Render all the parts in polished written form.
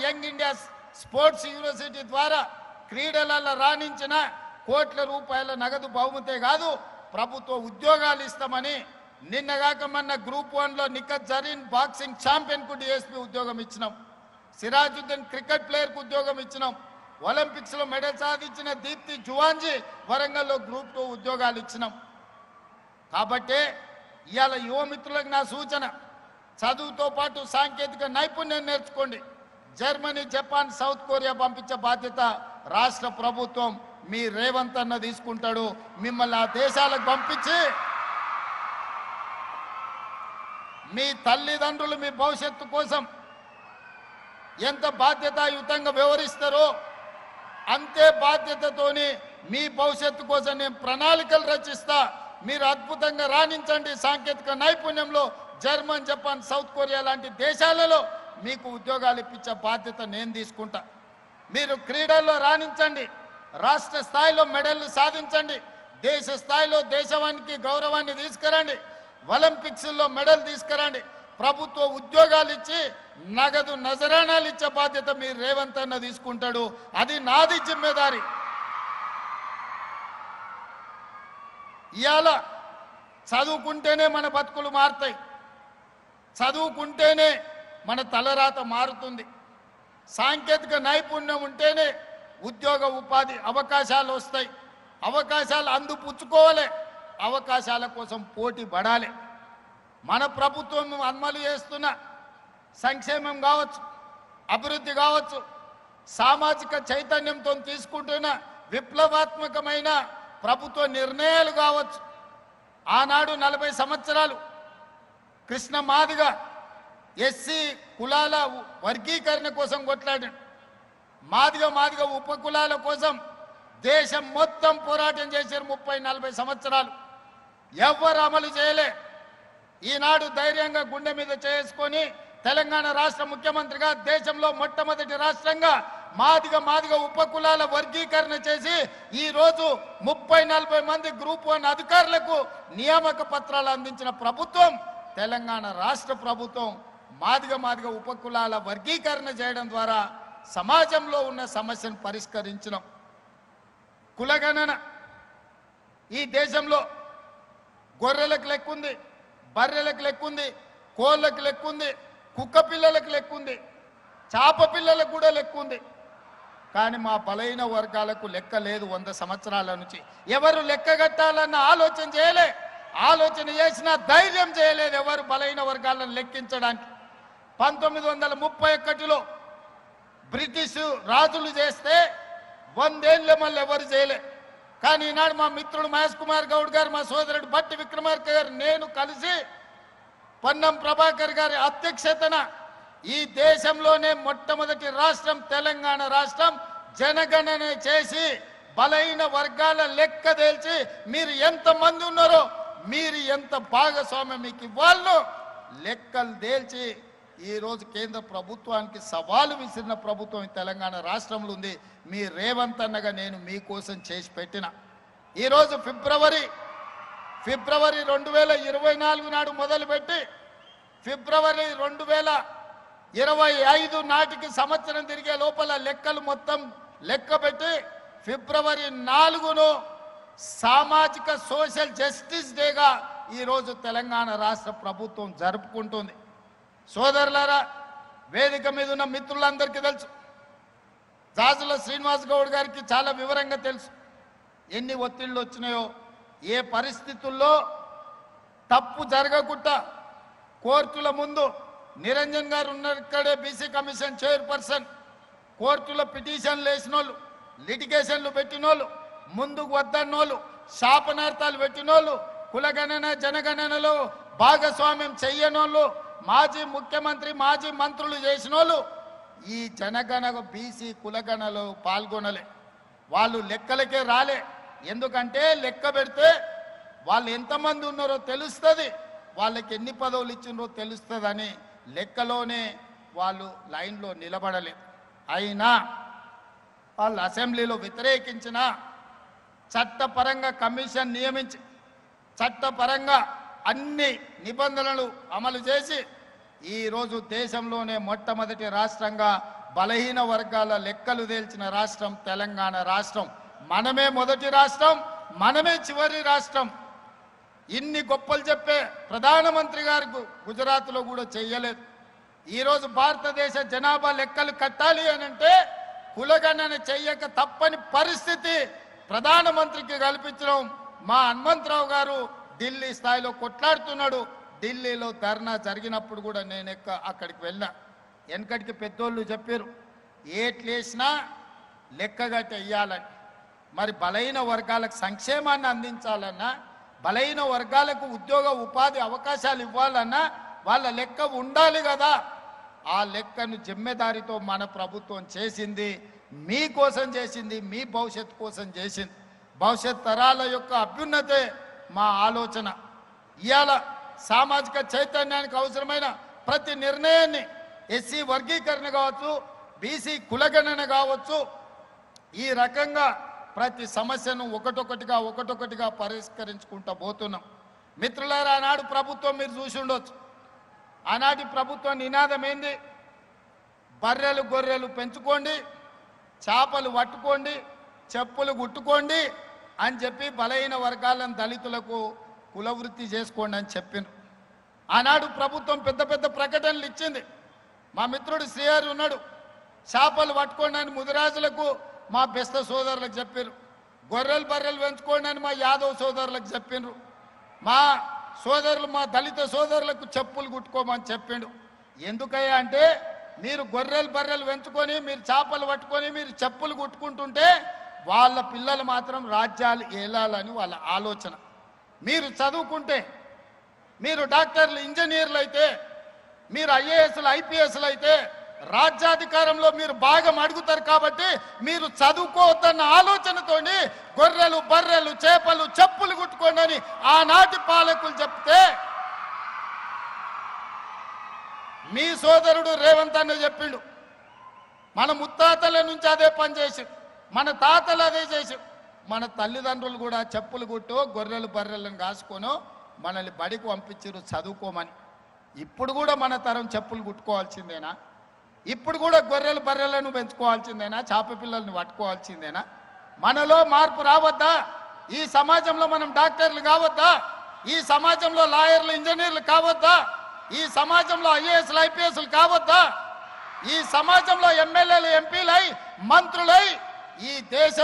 Young India sports university ద్వారా క్రీడలలో రాణించిన కోట్ల రూపాయల నగదు బహుమతే కాదు ప్రభుత్వ ఉద్యోగాలు ఇస్తామని నిన్నగాక మొన్న గ్రూప్ 1లో నిఖత్ జరీన్ బాక్సింగ్ ఛాంపియన్కు డిఎస్పీ ఉద్యోగం ఇచ్చినాం. సిరాజుద్దీన్ క్రికెట్ ప్లేయర్కు ఉద్యోగం ఇచ్చినాం. ఒలింపిక్స్లో మెడల్ సాధించిన దీప్తి జువాంజీ వరంగల్లో గ్రూప్ 2 ఉద్యోగాలు ఇచ్చినాం. కాబట్టి ఇవాళ యువమిత్రులకు నా సూచన, చదువుతో పాటు సాంకేతిక నైపుణ్యం నేర్చుకోండి. జర్మనీ, జపాన్, సౌత్ కొరియా పంపించే బాధ్యత రాష్ట్ర ప్రభుత్వం మీ రేవంత్ అన్న తీసుకుంటాడు. మిమ్మల్ని ఆ దేశాలకు పంపించి మీ తల్లిదండ్రులు మీ భవిష్యత్తు కోసం ఎంత బాధ్యతాయుతంగా వ్యవహరిస్తారో అంతే బాధ్యతతోని మీ భవిష్యత్తు కోసం నేను ప్రణాళికలు రచిస్తా. మీరు అద్భుతంగా రాణించండి. సాంకేతిక నైపుణ్యంలో జర్మన్, జపాన్, సౌత్ కొరియా లాంటి దేశాలలో మీకు ఉద్యోగాలు ఇప్పించే బాధ్యత నేను తీసుకుంటా. మీరు క్రీడల్లో రాణించండి, రాష్ట్ర స్థాయిలో మెడల్లు సాధించండి, దేశ స్థాయిలో దేశానికి గౌరవాన్ని తీసుకురండి, ఒలింపిక్స్లో మెడల్ తీసుకురండి, ప్రభుత్వ ఉద్యోగాలు ఇచ్చి నగదు నజరానాలు ఇచ్చే బాధ్యత మీరు రేవంత్ అన్న తీసుకుంటాడు. అది నాది జిమ్మేదారి. ఇవాళ చదువుకుంటేనే మన బతుకులు మారుతాయి, చదువుకుంటేనే మన తలరాత మారుతుంది. సాంకేతిక నైపుణ్యం ఉంటేనే ఉద్యోగ ఉపాధి అవకాశాలు వస్తాయి. అవకాశాలు అందిపుచ్చుకోవాలి, అవకాశాల కోసం పోటీ పడాలి. మన ప్రభుత్వం అమలు చేస్తున్న సంక్షేమం కావచ్చు, అభివృద్ధి కావచ్చు, సామాజిక చైతన్యంతో తీసుకుంటున్న విప్లవాత్మకమైన ప్రభుత్వ నిర్ణయాలు కావచ్చు. ఆనాడు 40 సంవత్సరాలు కృష్ణ మాదిగ ఎస్సీ కులాల వర్గీకరణ కోసం కొట్లాడాడు. మాదిగ ఉపకులాల కోసం దేశం మొత్తం పోరాటం చేశారు. 30-40 సంవత్సరాలు ఎవ్వరు అమలు చేయలే. ఈనాడు ధైర్యంగా గుండె మీద చేసుకొని తెలంగాణ రాష్ట్ర ముఖ్యమంత్రిగా దేశంలో మొట్టమొదటి రాష్ట్రంగా మాదిగ ఉపకులాల వర్గీకరణ చేసి ఈరోజు 30-40 మంది గ్రూప్ 1 అధికారులకు నియామక పత్రాలు అందించిన ప్రభుత్వం తెలంగాణ రాష్ట్ర ప్రభుత్వం. మాదిగ ఉపకులాల వర్గీకరణ చేయడం ద్వారా సమాజంలో ఉన్న సమస్యను పరిష్కరించడం. కులగణన ఈ దేశంలో గొర్రెలకు లెక్కుంది, బర్రెలకు లెక్కుంది, కోళ్ళకు లెక్కుంది, కుక్క పిల్లలకు లెక్కుంది, చాప పిల్లలకు కూడా లెక్కుంది. కానీ మా బలైన వర్గాలకు లెక్క లేదు. 100 సంవత్సరాల నుంచి ఎవరు లెక్క కట్టాలన్న ఆలోచన చేయలే. ఆలోచన చేసిన ధైర్యం చేయలేదు ఎవరు బలైన వర్గాలను లెక్కించడానికి. 1931లో బ్రిటిష్ రాజులు చేస్తే 100 ఏళ్ళే మళ్ళీ ఎవరు చేయలే. కానీ ఈనాడు మా మిత్రుడు మహేష్ కుమార్ గౌడ్ గారు, మా సోదరుడు బట్టి విక్రమార్క గారు, నేను కలిసి పొన్నం ప్రభాకర్ గారి అధ్యక్షతన ఈ దేశంలోనే మొట్టమొదటి రాష్ట్రం తెలంగాణ రాష్ట్రం జనగణన చేసి బలైన వర్గాల లెక్క తేల్చి మీరు ఎంతమంది ఉన్నారో, మీరు ఎంత భాగస్వామ్యం మీకు ఇవ్వాలో లెక్కలు తేల్చి ఈరోజు కేంద్ర ప్రభుత్వానికి సవాలు విసిరిన ప్రభుత్వం తెలంగాణ రాష్ట్రంలో ఉంది. మీ రేవంత్ అన్నగా నేను మీకోసం చేసి పెట్టిన ఈరోజు ఫిబ్రవరి 2024 నాడు మొదలుపెట్టి ఫిబ్రవరి 2025 నాటికి సంవత్సరం తిరిగే లోపల లెక్కలు మొత్తం లెక్క పెట్టి ఫిబ్రవరి 4ను సామాజిక సోషల్ జస్టిస్ డేగా ఈరోజు తెలంగాణ రాష్ట్ర ప్రభుత్వం జరుపుకుంటుంది. సోదరులారా, వేదిక మీద ఉన్న మిత్రులందరికీ తెలుసు, జాజుల శ్రీనివాస్ గౌడ్ గారికి చాలా వివరంగా తెలుసు ఎన్ని ఒత్తిళ్లు వచ్చినాయో. ఏ పరిస్థితుల్లో తప్పు జరగకుండా కోర్టుల ముందు నిరంజన్ గారు ఉన్నారు, ఇక్కడే బీసీ కమిషన్ చైర్పర్సన్, కోర్టులో పిటిషన్లు వేసినోళ్ళు, లిటిగేషన్లు పెట్టినోళ్ళు, ముందుకు వద్దన్నోళ్ళు, శాపనార్థాలు పెట్టినోళ్ళు, కులగణన జనగణనలో భాగస్వామ్యం చెయ్యనోళ్ళు, మాజీ ముఖ్యమంత్రి మాజీ మంత్రులు చేసినోళ్ళు ఈ జనగణ బీసీ కులగణలో పాల్గొనలే. వాళ్ళు లెక్కలకే రాలే. ఎందుకంటే లెక్క పెడితే వాళ్ళు ఎంతమంది ఉన్నారో తెలుస్తుంది, వాళ్ళకి ఎన్ని పదవులు ఇచ్చినారో తెలుస్తుందని లెక్కలోనే వాళ్ళు లైన్లో నిలబడలేదు. అయినా వాళ్ళు అసెంబ్లీలో వ్యతిరేకించిన చట్టపరంగా కమిషన్ నియమించి చట్టపరంగా అన్ని నిబంధనలు అమలు చేసి ఈరోజు దేశంలోనే మొట్టమొదటి రాష్ట్రంగా బలహీన వర్గాల లెక్కలు తేల్చిన రాష్ట్రం తెలంగాణ రాష్ట్రం. మనమే మొదటి రాష్ట్రం, మనమే చివరి రాష్ట్రం. ఇన్ని గొప్పలు చెప్పే ప్రధానమంత్రి గారికి గుజరాత్లో కూడా చెయ్యలేదు. ఈరోజు భారతదేశ జనాభా లెక్కలు కట్టాలి అనంటే కులగణన చెయ్యక తప్పని పరిస్థితి ప్రధానమంత్రికి కల్పించడం మా హనుమంతరావు గారు ఢిల్లీ స్థాయిలో కొట్లాడుతున్నాడు. ఢిల్లీలో ధర్నా జరిగినప్పుడు కూడా నేను అక్కడికి వెళ్ళా. వెనకటికి పెద్దోళ్ళు చెప్పారు ఏట్లేసినా లెక్కగట్టి వెయ్యాలని. మరి బలహీన వర్గాలకు సంక్షేమాన్ని అందించాలన్నా, బలహీన వర్గాలకు ఉద్యోగ ఉపాధి అవకాశాలు ఇవ్వాలన్నా వాళ్ళ లెక్క ఉండాలి కదా. ఆ లెక్కను జిమ్మెదారితో మన ప్రభుత్వం చేసింది, మీకోసం చేసింది, మీ భవిష్యత్తు కోసం చేసింది. భవిష్యత్ తరాల యొక్క అభ్యున్నతే మా ఆలోచన. ఇవాళ సామాజిక చైతన్యానికి అవసరమైన ప్రతి నిర్ణయాన్ని ఎస్సీ వర్గీకరణ కావచ్చు, బీసీ కులగణన కావచ్చు, ఈ రకంగా ప్రతి సమస్యను ఒకటొకటిగా పరిష్కరించుకుంటూ పోతున్నాం. మిత్రులారా, ఆనాడు ప్రభుత్వం మీరు చూసి ఉండొచ్చు. ఆనాటి ప్రభుత్వం నినాదం ఏంది? బర్రెలు గొర్రెలు పెంచుకోండి, చేపలు పట్టుకోండి, చెప్పులు గుట్టుకోండి అని చెప్పి బలహీన వర్గాలను దళితులకు కులవృత్తి చేసుకోండి అని చెప్పిండ్రు. ఆనాడు ప్రభుత్వం పెద్ద పెద్ద ప్రకటనలు ఇచ్చింది. మా మిత్రుడు శ్రీహరి ఉన్నాడు, చేపలు పట్టుకోండి అని ముదిరాజులకు మా బెస్త సోదరులకు చెప్పారు. గొర్రెలు బర్రెలు పెంచుకోండి అని మా యాదవ్ సోదరులకు చెప్పిండ్రు. మా సోదరులు, మా దళిత సోదరులకు చెప్పులు కుట్టుకోమని చెప్పిండు. ఎందుకయ్యా అంటే మీరు గొర్రెలు బర్రెలు పెంచుకొని, మీరు చేపలు పట్టుకొని, మీరు చెప్పులు కుట్టుకుంటుంటే వాళ్ళ పిల్లలు మాత్రం రాజ్యాలు ఏలాలని వాళ్ళ ఆలోచన. మీరు చదువుకుంటే, మీరు డాక్టర్లు ఇంజనీర్లు అయితే, మీరు ఐఏఎస్లు ఐపీఎస్లు అయితే రాజ్యాధికారంలో మీరు భాగం అడుగుతారు. కాబట్టి మీరు చదువుకోవద్దన్న ఆలోచనతోని గొర్రెలు బర్రెలు చేపలు చెప్పులు కుట్టుకోండి అని ఆనాటి పాలకులు చెప్తే మీ సోదరుడు రేవంత్ అన్న చెప్పిండు. మన ముత్తాతల నుంచి అదే పని చేసి, మన తాతలు అదే చేసి, మన తల్లిదండ్రులు కూడా చెప్పులు కుట్టో గొర్రెలు బర్రెలను కాసుకోనో మనల్ని బడికి పంపించారు చదువుకోమని. ఇప్పుడు కూడా మన తరం చెప్పులు కుట్టుకోవాల్సిందేనా? ఇప్పుడు కూడా గొర్రెలు బర్రెలను పెంచుకోవాల్సిందేనా? చేప పిల్లల్ని పట్టుకోవాల్సిందేనా? మనలో మార్పు రావద్దా? ఈ సమాజంలో మనం డాక్టర్లు కావద్దా? ఈ సమాజంలో లాయర్లు ఇంజనీర్లు కావద్దా? ఈ సమాజంలో ఐఏఎస్లు ఐపీఎస్లు కావద్దా? ఈ సమాజంలో ఎమ్మెల్యేలు ఎంపీలై మంత్రులై ఈ దేశ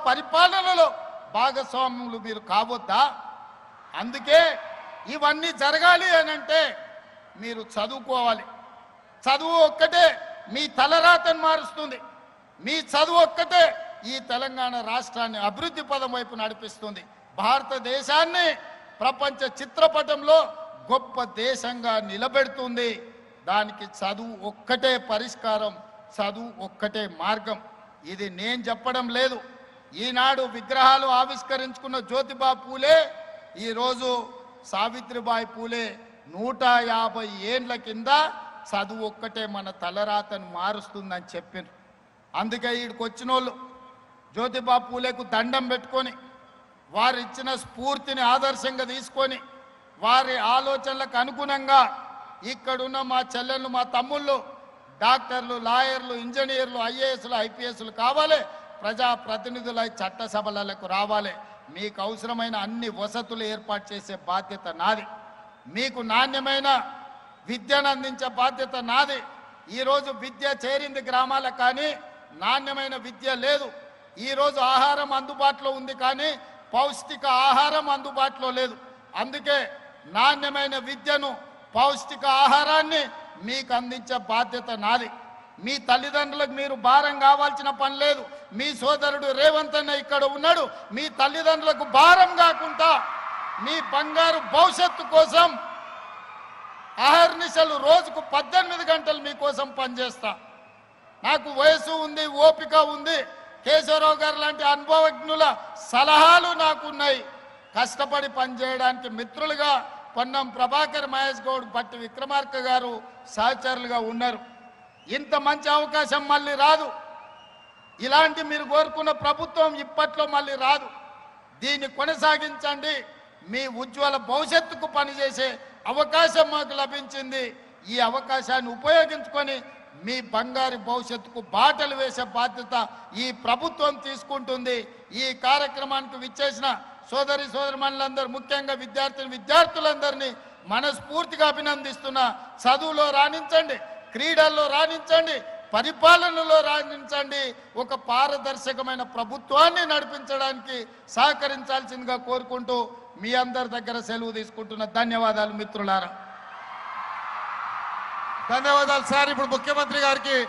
పరిపాలనలో భాగస్వాములు మీరు కావద్దా? అందుకే ఇవన్నీ జరగాలి అనంటే మీరు చదువుకోవాలి. చదువు ఒక్కటే మీ తలరాతను మారుస్తుంది. మీ చదువు ఒక్కటే ఈ తెలంగాణ రాష్ట్రాన్ని అభివృద్ధి పదం వైపు నడిపిస్తుంది. భారతదేశాన్ని ప్రపంచ చిత్రపటంలో గొప్ప దేశంగా నిలబెడుతుంది. దానికి చదువు ఒక్కటే పరిష్కారం, చదువు ఒక్కటే మార్గం. ఇది నేను చెప్పడం లేదు. ఈనాడు విగ్రహాలు ఆవిష్కరించుకున్న జ్యోతిబా పూలే ఈరోజు సావిత్రిబాయి పూలే 150 ఏండ్ల కింద చదువు ఒక్కటే మన తలరాతను మారుస్తుందని చెప్పారు. అందుకే ఈడికి వచ్చిన వాళ్ళు జ్యోతిబా పూలేకు దండం పెట్టుకొని, వారు ఇచ్చిన స్ఫూర్తిని ఆదర్శంగా తీసుకొని, వారి ఆలోచనలకు అనుగుణంగా ఇక్కడున్న మా చెల్లెళ్ళు, మా తమ్ముళ్ళు డాక్టర్లు, లాయర్లు, ఇంజనీర్లు, ఐఏఎస్లు ఐపీఎస్లు కావాలి. ప్రజాప్రతినిధులై చట్టసభలకు రావాలి. మీకు అవసరమైన అన్ని వసతులు ఏర్పాటు చేసే బాధ్యత నాది. మీకు నాణ్యమైన విద్యను అందించే బాధ్యత నాది. ఈరోజు విద్య చేరింది గ్రామాలకు, కానీ నాణ్యమైన విద్య లేదు. ఈరోజు ఆహారం అందుబాటులో ఉంది, కానీ పౌష్టిక ఆహారం అందుబాటులో లేదు. అందుకే నాణ్యమైన విద్యను, పౌష్టిక ఆహారాన్ని మీకు అందించే బాధ్యత నాది. మీ తల్లిదండ్రులకు మీరు భారం కావాల్సిన పని లేదు. మీ సోదరుడు రేవంత్ అన్న ఇక్కడ ఉన్నాడు. మీ తల్లిదండ్రులకు భారం కాకుండా మీ బంగారు భవిష్యత్తు కోసం అహర్నిశలు రోజుకు 18 గంటలు మీకోసం పనిచేస్తా. నాకు వయసు ఉంది, ఓపిక ఉంది. కేశవరావు గారు లాంటి అనుభవజ్ఞుల సలహాలు నాకున్నాయి. కష్టపడి పనిచేయడానికి మిత్రులుగా పొన్నం ప్రభాకర్, మహేష్ గౌడ్, భట్టి విక్రమార్క గారు సహచరులుగా ఉన్నారు. ఇంత మంచి అవకాశం మళ్ళీ రాదు. ఇలాంటి మీరు కోరుకున్న ప్రభుత్వం ఇప్పట్లో మళ్ళీ రాదు. దీన్ని కొనసాగించండి. మీ ఉజ్వల భవిష్యత్తుకు పనిచేసే అవకాశం మాకు లభించింది. ఈ అవకాశాన్ని ఉపయోగించుకొని మీ బంగారు భవిష్యత్తుకు బాటలు వేసే బాధ్యత ఈ ప్రభుత్వం తీసుకుంటుంది. ఈ కార్యక్రమానికి విచ్చేసిన సోదరిమణులందరూ, ముఖ్యంగా విద్యార్థులందరినీ మనస్ఫూర్తిగా అభినందిస్తున్నా. చదువులో రాణించండి, క్రీడల్లో రాణించండి, పరిపాలనలో రాణించండి. ఒక పారదర్శకమైన ప్రభుత్వాన్ని నడిపించడానికి సహకరించాల్సిందిగా కోరుకుంటూ మీ అందరి దగ్గర సెలవు తీసుకుంటున్న. ధన్యవాదాలు మిత్రులారా. ధన్యవాదాలు సార్. ఇప్పుడు ముఖ్యమంత్రి గారికి